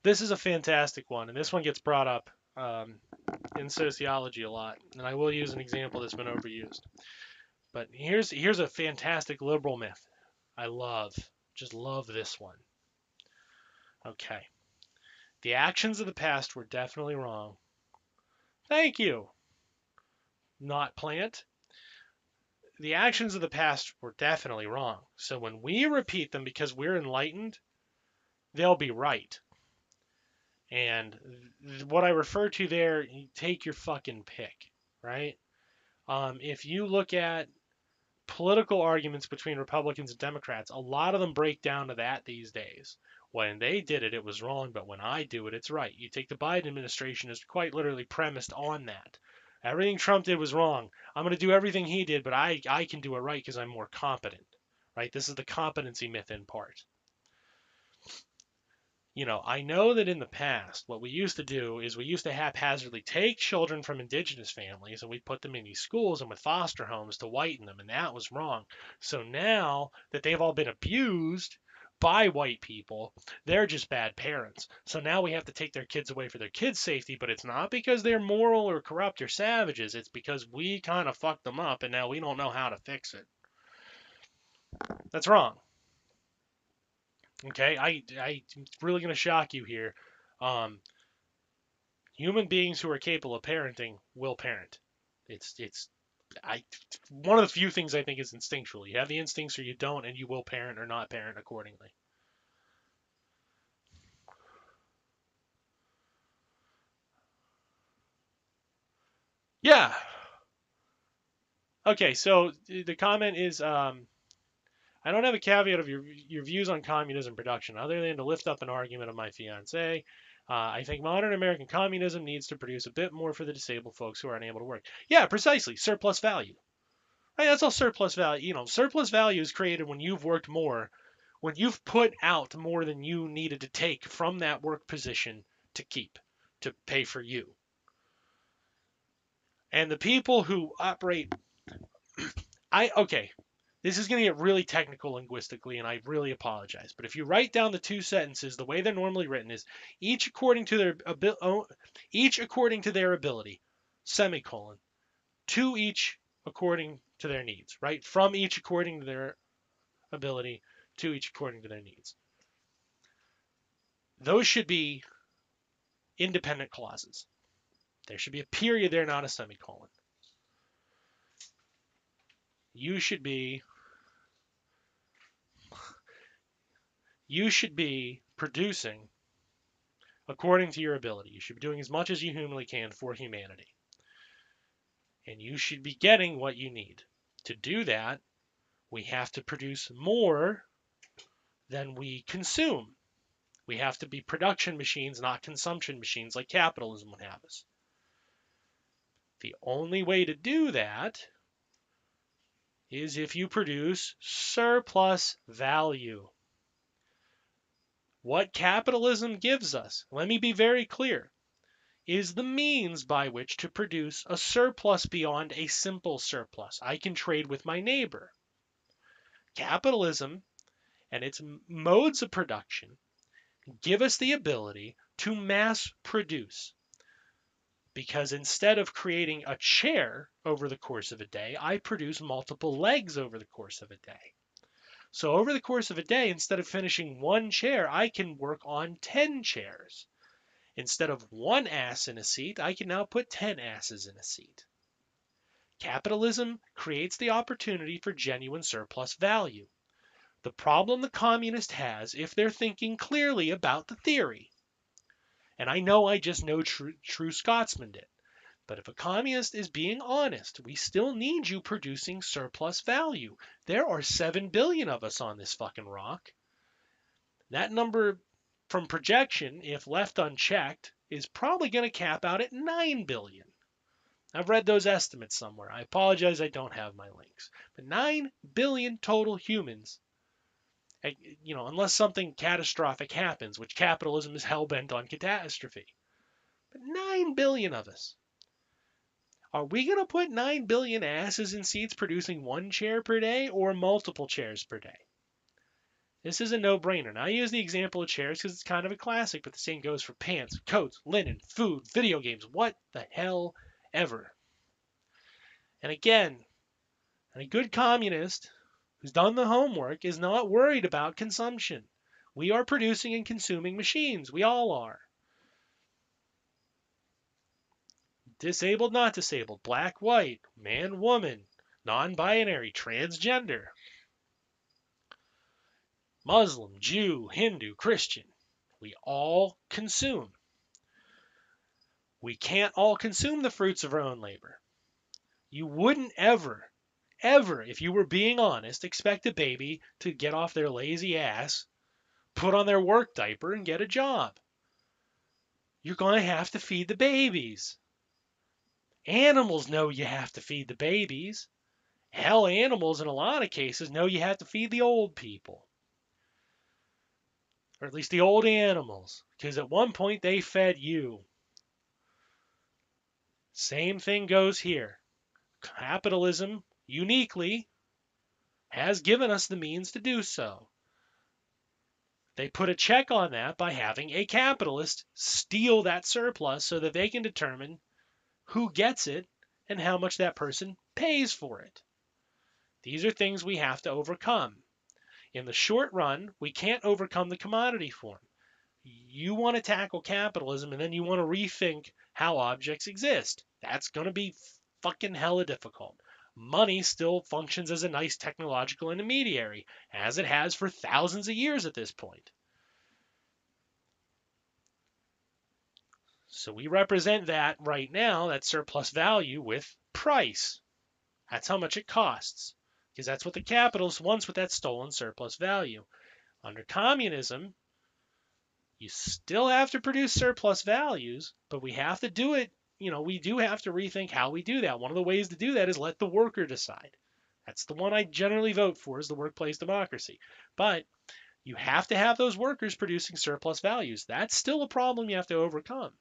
This is a fantastic one, and this one gets brought up in sociology a lot. And I will use an example that's been overused. But here's a fantastic liberal myth. I just love this one. Okay. The actions of the past were definitely wrong. Thank you. Not plant. The actions of the past were definitely wrong. So when we repeat them because we're enlightened, they'll be right. And what I refer to there, you take your fucking pick, right? If you look at political arguments between Republicans and Democrats, a lot of them break down to that these days. When they did it, it was wrong, but when I do it, it's right. You take the Biden administration is quite literally premised on that. Everything Trump did was wrong. I'm going to do everything he did, but I can do it right because I'm more competent, right? This is the competency myth in part. I know that in the past, what we used to do is we used to haphazardly take children from indigenous families and we put them in these schools and with foster homes to whiten them, and that was wrong. So now that they've all been abused by white people, they're just bad parents. So now we have to take their kids away for their kids' safety, but it's not because they're moral or corrupt or savages. It's because we kind of fucked them up and now we don't know how to fix it. That's wrong. Okay, I'm really gonna shock you here. Human beings who are capable of parenting will parent. It's I one of the few things I think is instinctual. You have the instincts or you don't, and you will parent or not parent accordingly. Yeah. Okay. So the comment is I don't have a caveat of your views on communism production other than to lift up an argument of my fiance. I think modern American communism needs to produce a bit more for the disabled folks who are unable to work. Yeah, precisely. Surplus value. Right, that's all surplus value. Surplus value is created when you've worked more, when you've put out more than you needed to take from that work position to keep, to pay for you. And the people who operate, okay, this is going to get really technical linguistically, and I really apologize. But if you write down the two sentences, the way they're normally written is each according to their ability, semicolon, to each according to their needs, right? From each according to their ability, to each according to their needs. Those should be independent clauses. There should be a period there, not a semicolon. You should be producing according to your ability. You should be doing as much as you humanly can for humanity. And you should be getting what you need. To do that, we have to produce more than we consume. We have to be production machines, not consumption machines like capitalism would have us. The only way to do that is if you produce surplus value. What capitalism gives us, let me be very clear, is the means by which to produce a surplus beyond a simple surplus. I can trade with my neighbor. Capitalism and its modes of production give us the ability to mass produce. Because instead of creating a chair over the course of a day, I produce multiple legs over the course of a day. So over the course of a day, instead of finishing one chair, I can work on 10 chairs. Instead of one ass in a seat, I can now put 10 asses in a seat. Capitalism creates the opportunity for genuine surplus value. The problem the communist has, if they're thinking clearly about the theory, and I know I just know true Scotsman did, but if a communist is being honest, we still need you producing surplus value. There are 7 billion of us on this fucking rock. That number from projection, if left unchecked, is probably going to cap out at 9 billion. I've read those estimates somewhere. I apologize I don't have my links. But 9 billion total humans, unless something catastrophic happens, which capitalism is hell-bent on catastrophe. But 9 billion of us. Are we going to put 9 billion asses in seats producing one chair per day or multiple chairs per day? This is a no-brainer. Now, I use the example of chairs because it's kind of a classic, but the same goes for pants, coats, linen, food, video games, what the hell ever. And again, a good communist who's done the homework is not worried about consumption. We are producing and consuming machines. We all are. Disabled, not disabled, black, white, man, woman, non-binary, transgender, Muslim, Jew, Hindu, Christian. We all consume. We can't all consume the fruits of our own labor. You wouldn't ever, if you were being honest, expect a baby to get off their lazy ass, put on their work diaper, and get a job. You're going to have to feed the babies. Animals know you have to feed the babies. Hell, animals in a lot of cases know you have to feed the old people. Or at least the old animals. Because at one point they fed you. Same thing goes here. Capitalism, uniquely, has given us the means to do so. They put a check on that by having a capitalist steal that surplus so that they can determine who gets it and how much that person pays for it. These are things we have to overcome. In the short run, we can't overcome the commodity form. You want to tackle capitalism and then you want to rethink how objects exist. That's going to be fucking hella difficult. Money still functions as a nice technological intermediary, as it has for thousands of years at this point. So we represent that right now, that surplus value, with price. That's how much it costs, because that's what the capitalist wants with that stolen surplus value. Under communism, You still have to produce surplus values, but we have to do it. We do have to rethink how we do that. One of the ways to do that is let the worker decide. That's the one I generally vote for, is the workplace democracy. But you have to have those workers producing surplus values. That's still a problem you have to overcome.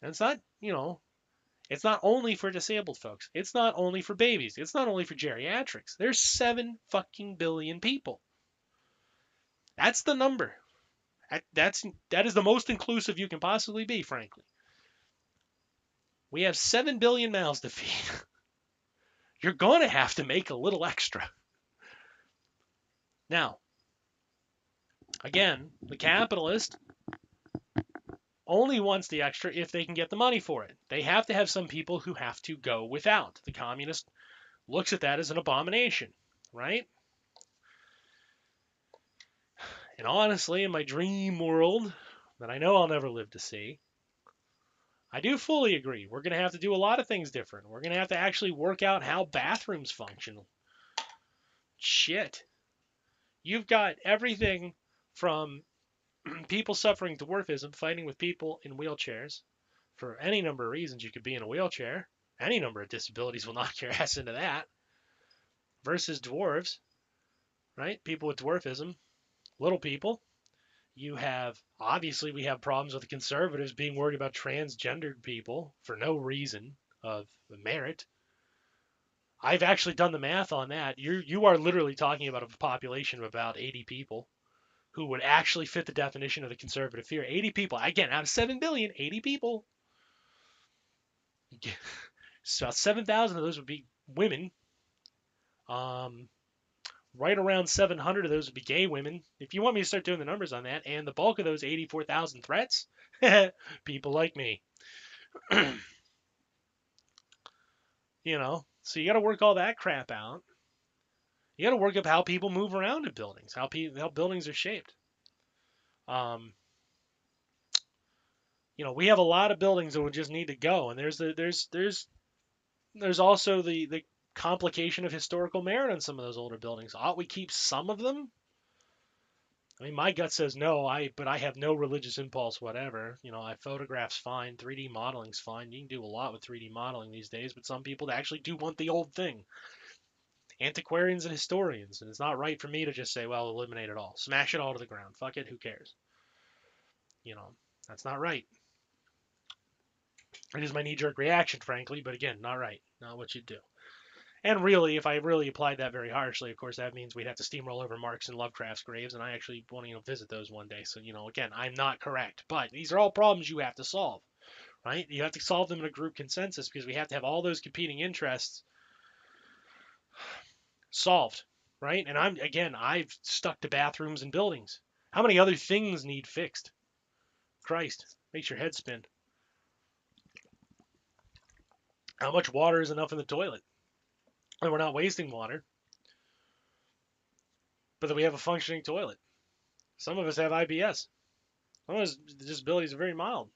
And it's not only for disabled folks. It's not only for babies. It's not only for geriatrics. There's 7 fucking billion people. That's the number. That is the most inclusive you can possibly be, frankly. We have 7 billion mouths to feed. You're going to have to make a little extra. Now, again, the capitalist only wants the extra if they can get the money for it. They have to have some people who have to go without. The communist looks at that as an abomination, right? And honestly, in my dream world that I know I'll never live to see, I do fully agree. We're going to have to do a lot of things different. We're going to have to actually work out how bathrooms function. Shit. You've got everything from people suffering dwarfism, fighting with people in wheelchairs. For any number of reasons, you could be in a wheelchair. Any number of disabilities will knock your ass into that. Versus dwarves, right? People with dwarfism, little people. Obviously, we have problems with the conservatives being worried about transgendered people for no reason of merit. I've actually done the math on that. You are literally talking about a population of about 80 people who would actually fit the definition of the conservative fear. 80 people. Again, out of 7 billion, 80 people. So about 7,000 of those would be women. Right around 700 of those would be gay women. If you want me to start doing the numbers on that, and the bulk of those 84,000 threats, people like me. So you got to work all that crap out. You got to work up how people move around in buildings, how buildings are shaped. We have a lot of buildings that would just need to go, and there's also the complication of historical merit on some of those older buildings. Ought we keep some of them? I mean, my gut says no. But I have no religious impulse, whatever. Photographs fine, 3D modeling's fine. You can do a lot with 3D modeling these days, but some people actually do want the old thing. Antiquarians and historians, and it's not right for me to just say, well, eliminate it all, smash it all to the ground. Fuck it, who cares? That's not right. It is my knee-jerk reaction, frankly, but again, not right. Not what you do. And really, if I really applied that very harshly, of course, that means we'd have to steamroll over Marx and Lovecraft's graves, and I actually want to visit those one day. So, again, I'm not correct. But these are all problems you have to solve, right? You have to solve them in a group consensus because we have to have all those competing interests solved, right? And I've stuck to bathrooms and buildings. How many other things need fixed? Christ, makes your head spin. How much water is enough in the toilet? And we're not wasting water, but that we have a functioning toilet. Some of us have IBS. Some of us disabilities are very mild.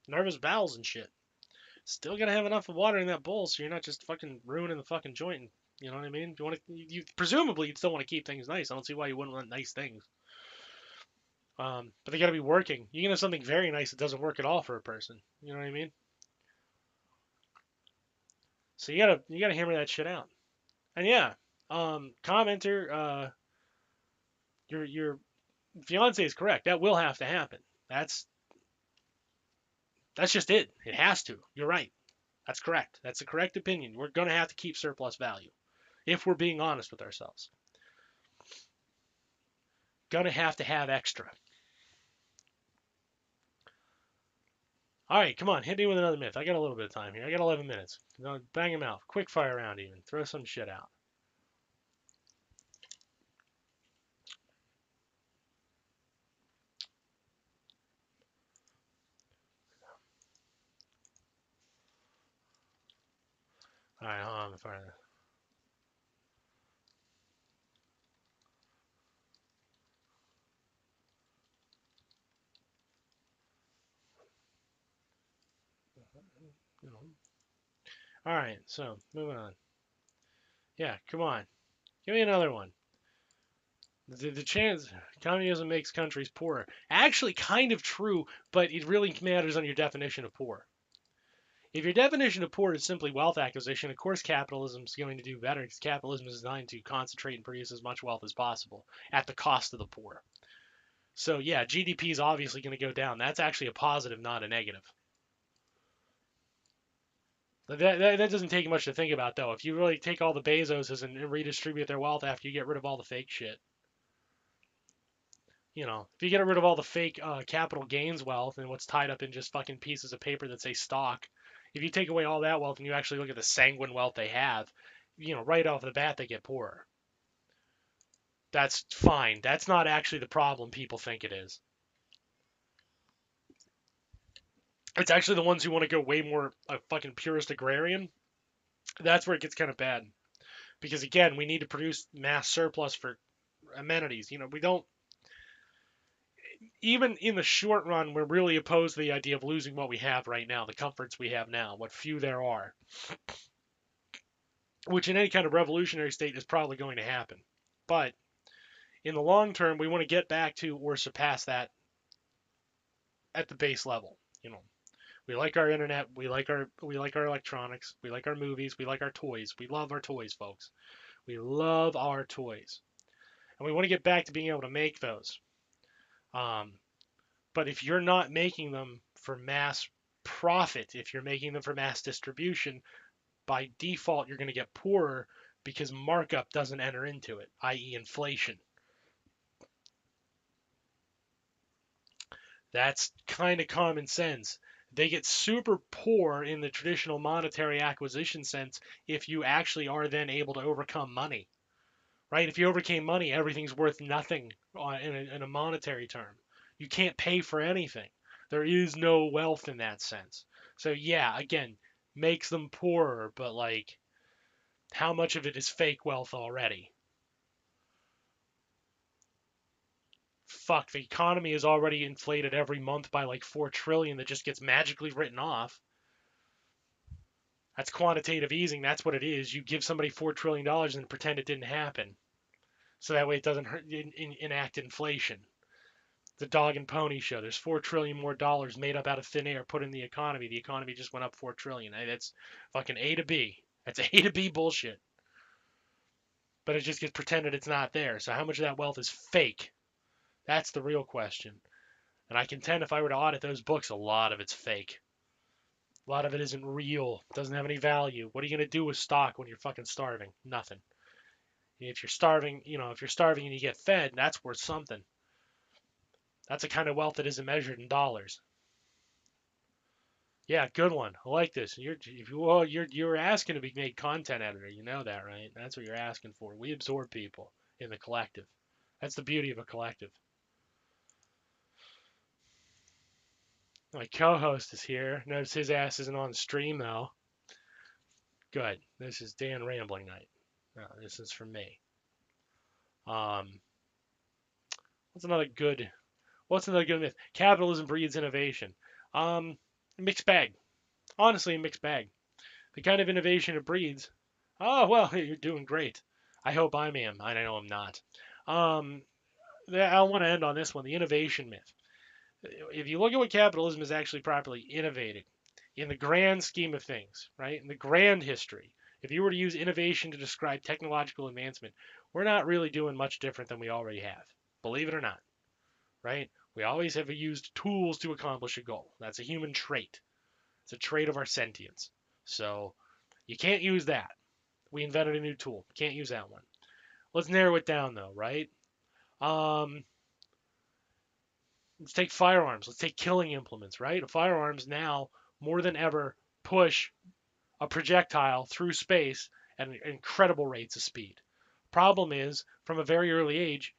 Nervous bowels and shit. Still gotta have enough water in that bowl so you're not just fucking ruining the fucking joint. You know what I mean? You presumably you'd still want to keep things nice. I don't see why you wouldn't want nice things. But they gotta be working. You can have something very nice that doesn't work at all for a person. You know what I mean? So you gotta hammer that shit out. And yeah, commenter, your fiance is correct. That will have to happen. That's just it. It has to. You're right. That's correct. That's a correct opinion. We're gonna have to keep surplus value if we're being honest with ourselves. Gonna have to have extra. All right, come on, hit me with another myth. I got a little bit of time here. I got 11 minutes. Bang them out. Quick fire round even. Throw some shit out. All right, hold on. Fire. All right, so moving on. Yeah, come on. Give me another one. The chance communism makes countries poorer. Actually, kind of true, but it really matters on your definition of poor. If your definition of poor is simply wealth acquisition, of course capitalism is going to do better because capitalism is designed to concentrate and produce as much wealth as possible at the cost of the poor. So yeah, GDP is obviously going to go down. That's actually a positive, not a negative. That doesn't take much to think about, though. If you really take all the Bezoses and redistribute their wealth after you get rid of all the fake shit, if you get rid of all the fake capital gains wealth and what's tied up in just fucking pieces of paper that say stock, if you take away all that wealth and you actually look at the sanguine wealth they have, right off the bat they get poorer. That's fine. That's not actually the problem people think it is. It's actually the ones who want to go way more fucking purist agrarian. That's where it gets kind of bad. Because again, we need to produce mass surplus for amenities. We don't, even in the short run, we're really opposed to the idea of losing what we have right now, the comforts we have now, what few there are, which in any kind of revolutionary state is probably going to happen. But in the long term, we want to get back to or surpass that at the base level. We like our internet, we like our electronics, we like our movies, we like our toys. We love our toys, folks. We love our toys. And we want to get back to being able to make those. Um, But if you're not making them for mass profit, if you're making them for mass distribution, by default you're going to get poorer because markup doesn't enter into it, i.e., inflation. That's kind of common sense. They get super poor in the traditional monetary acquisition sense if you actually are then able to overcome money. Right? If you overcame money, everything's worth nothing in a monetary term. You can't pay for anything. There is no wealth in that sense. So yeah, again, makes them poorer, but like, how much of it is fake wealth already? Fuck, the economy is already inflated every month by like 4 trillion that just gets magically written off. That's quantitative easing. That's what it is. You give somebody $4 trillion and pretend it didn't happen. So that way it doesn't enact inflation. The dog and pony show. There's 4 trillion more dollars made up out of thin air put in the economy. The economy just went up 4 trillion. That's fucking A to B. That's A to B bullshit. But it just gets pretended it's not there. So how much of that wealth is fake? That's the real question. And I contend if I were to audit those books, a lot of it's fake. A lot of it isn't real. It doesn't have any value. What are you going to do with stock when you're fucking starving? Nothing. If you're starving, if you're starving and you get fed, that's worth something. That's a kind of wealth that isn't measured in dollars. Yeah, good one. I like this. You're asking to be made content editor. You know that, right? That's what you're asking for. We absorb people in the collective. That's the beauty of a collective. My co-host is here. Notice his ass isn't on stream though. Good. This is Dan Rambling Night. No, this is from me. Um, what's another good? What's another good myth? Capitalism breeds innovation. Um, Mixed bag. Honestly, a mixed bag. The kind of innovation it breeds. Oh well, you're doing great. I hope I am. I know I'm not. Um, I want to end on this one. The innovation myth. If you look at what capitalism is actually properly innovating, in the grand scheme of things, right? In the grand history, if you were to use innovation to describe technological advancement, we're not really doing much different than we already have. Believe it or not, right? We always have used tools to accomplish a goal. That's a human trait. It's a trait of our sentience. So you can't use that. We invented a new tool. Can't use that one. Let's narrow it down though, right? Um, let's take firearms. Let's take killing implements, right? Firearms now more than ever push a projectile through space at incredible rates of speed. Problem is, from a very early age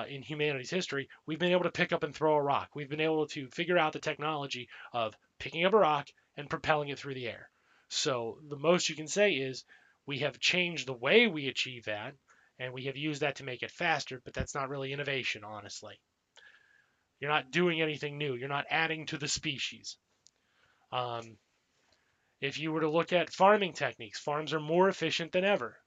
in humanity's history, we've been able to pick up and throw a rock. We've been able to figure out the technology of picking up a rock and propelling it through the air. So the most you can say is we have changed the way we achieve that, and we have used that to make it faster, but that's not really innovation, honestly. You're not doing anything new. You're not adding to the species. Um, if you were to look at farming techniques, farms are more efficient than ever.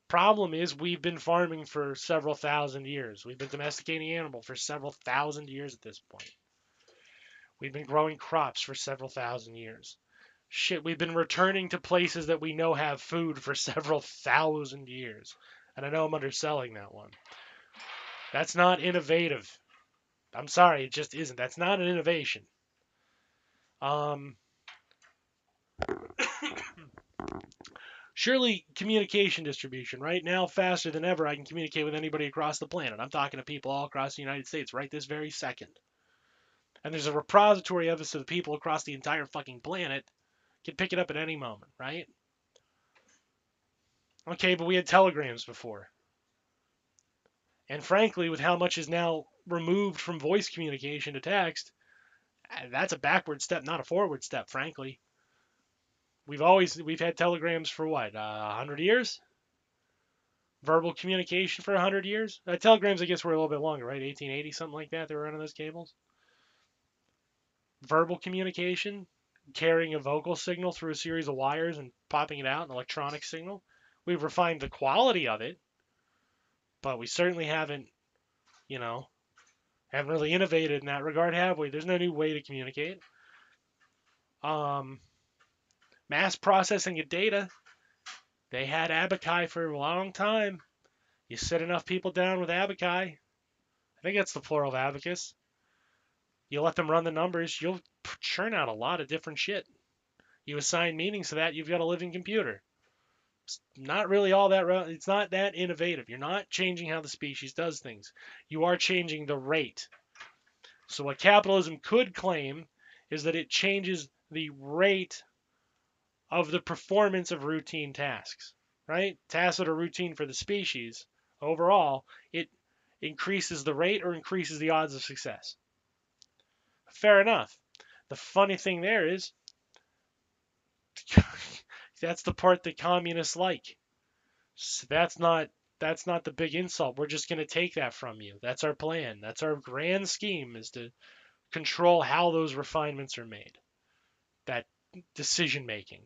Problem is, we've been farming for several thousand years. We've been domesticating animal for several thousand years at this point. We've been growing crops for several thousand years. Shit, we've been returning to places that we know have food for several thousand years. And I know I'm underselling that one. That's not innovative. I'm sorry, it just isn't. That's not an innovation. Um, Surely communication distribution, right? Now, faster than ever, I can communicate with anybody across the planet. I'm talking to people all across the United States right this very second. And there's a repository of us so the people across the entire fucking planet can pick it up at any moment, right? Okay, but we had telegrams before. And frankly, with how much is now removed from voice communication to text, that's a backward step, not a forward step, frankly. We've had telegrams for what, 100 years? Verbal communication for 100 years? Telegrams, I guess, were a little bit longer, right? 1880, something like that. They were running those cables. Verbal communication, carrying a vocal signal through a series of wires and popping it out, an electronic signal. We've refined the quality of it, but we certainly you know, haven't really innovated in that regard, have we? There's no new way to communicate. Mass processing of data. They had abaci for a long time. You sit enough people down with abaci. I think that's the plural of abacus. You let them run the numbers, you'll churn out a lot of different shit. You assign meanings to that, you've got a living computer. It's not really all that. It's not that innovative. You're not changing how the species does things. You are changing the rate. So what capitalism could claim is that it changes the rate of the performance of routine tasks, right? Tasks that are routine for the species, overall, it increases the rate or increases the odds of success. Fair enough. The funny thing there is, that's the part that communists like. So that's not the big insult. We're just going to take that from you. That's our plan. That's our grand scheme, is to control how those refinements are made. That decision making.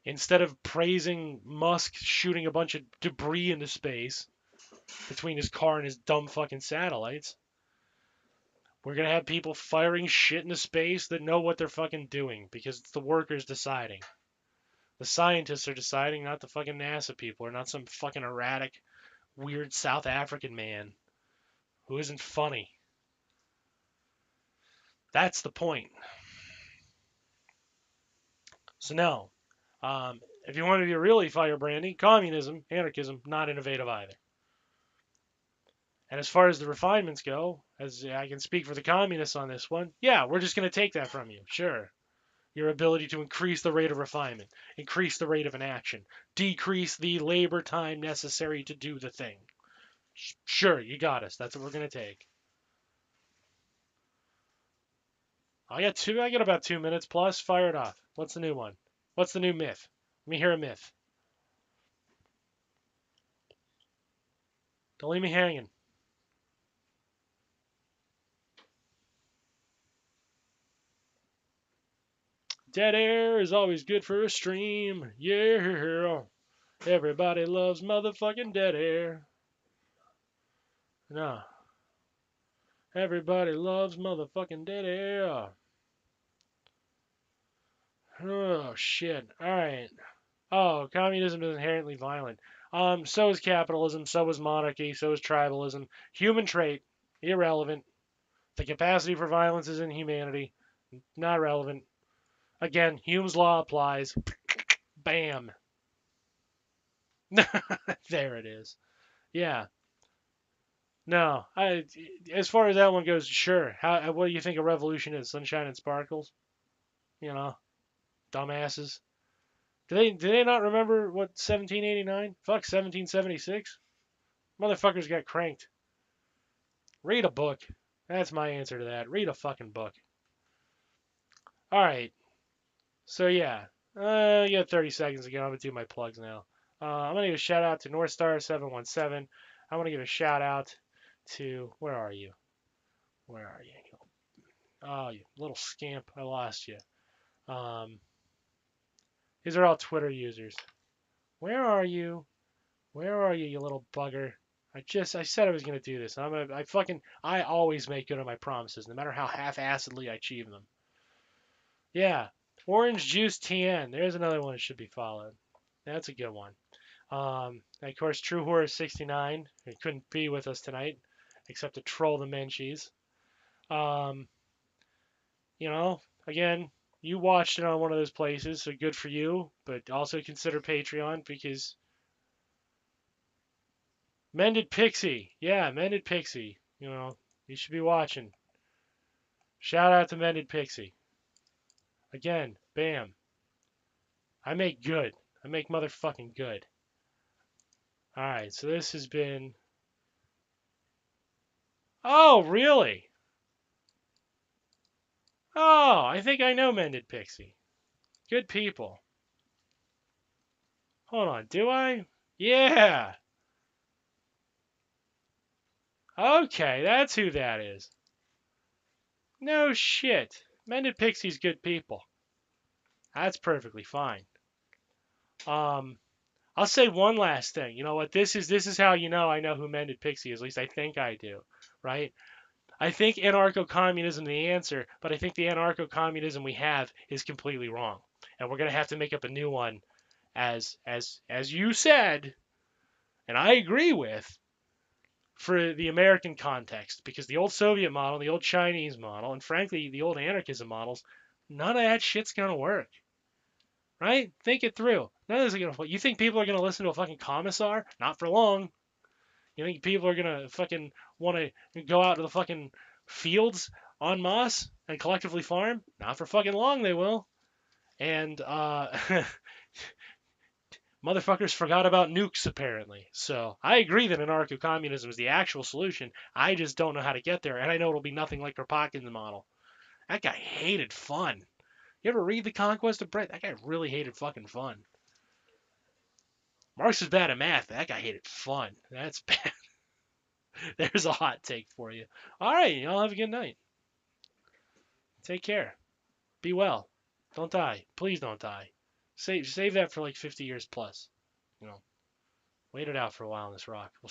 Instead of praising Musk shooting a bunch of debris into space between his car and his dumb fucking satellites, we're going to have people firing shit into space that know what they're fucking doing because it's the workers deciding. The scientists are deciding, not the fucking NASA people, or not some fucking erratic, weird South African man who isn't funny. That's the point. So no, if you want to be really firebranding, communism, anarchism, not innovative either. And as far as the refinements go, as I can speak for the communists on this one, yeah, we're just going to take that from you. Sure. Your ability to increase the rate of refinement, increase the rate of an action, decrease the labor time necessary to do the thing. Sure, you got us. That's what we're going to take. I got about 2 minutes plus. Fire it off. What's the new one? What's the new myth? Let me hear a myth. Don't leave me hanging. Dead air is always good for a stream. Yeah. Everybody loves motherfucking dead air. No. Everybody loves motherfucking dead air. Oh, shit. Alright. Oh, communism is inherently violent. So is capitalism, so is monarchy, so is tribalism. Human trait, irrelevant. The capacity for violence is in humanity, not relevant. Again, Hume's law applies. Bam. There it is. Yeah. No, as far as that one goes, sure. What do you think a revolution is? Sunshine and sparkles? You know, dumbasses. Do they not remember what 1789? Fuck 1776. Motherfuckers got cranked. Read a book. That's my answer to that. Read a fucking book. All right. So yeah, I got 30 seconds ago. I'm gonna do my plugs now. I'm gonna give a shout out to Northstar717. I want to give a shout out to, where are you? Where are you? Oh, you little scamp! I lost you. Um, these are all Twitter users. Where are you? Where are you, you little bugger? I said I was gonna do this. I always make good on my promises, no matter how half-assedly I achieve them. Yeah, orange juice TN. There's another one that should be followed. That's a good one. And of course, True Horror 69. He couldn't be with us tonight, except to troll the Menchies. Um, you know, again, you watched it on one of those places, so good for you. But also consider Patreon because Mended Pixie. Yeah, Mended Pixie. You should be watching. Shout out to Mended Pixie. Again, bam. I make good. I make motherfucking good. Alright, so this has been. Oh, really? Oh, I think I know Mended Pixie. Good people. Hold on, do I? Yeah. Okay, that's who that is. No shit. Mended Pixie's good people. That's perfectly fine. Um, I'll say one last thing. You know what? This is how I know who Mended Pixie is. At least I think I do, right? I think anarcho-communism is the answer, but I think the anarcho-communism we have is completely wrong, and we're gonna have to make up a new one, as you said, and I agree with, for the American context, because the old Soviet model, the old Chinese model, and frankly the old anarchism models, none of that shit's gonna work. Right? Think it through. None of this is gonna. You think people are gonna listen to a fucking commissar? Not for long. You think people are gonna fucking want to go out to the fucking fields en masse and collectively farm? Not for fucking long. They will. And motherfuckers forgot about nukes apparently. So I agree that anarcho-communism is the actual solution. I just don't know how to get there, and I know it'll be nothing like Kropotkin's model. That guy hated fun. You ever read The Conquest of Britain? That guy really hated fucking fun. Marx was bad at math, but that guy hated fun. That's bad. There's a hot take for you. All right, y'all have a good night. Take care. Be well. Don't die. Please don't die. Save that for like 50 years plus. You know, wait it out for a while on this rock. We'll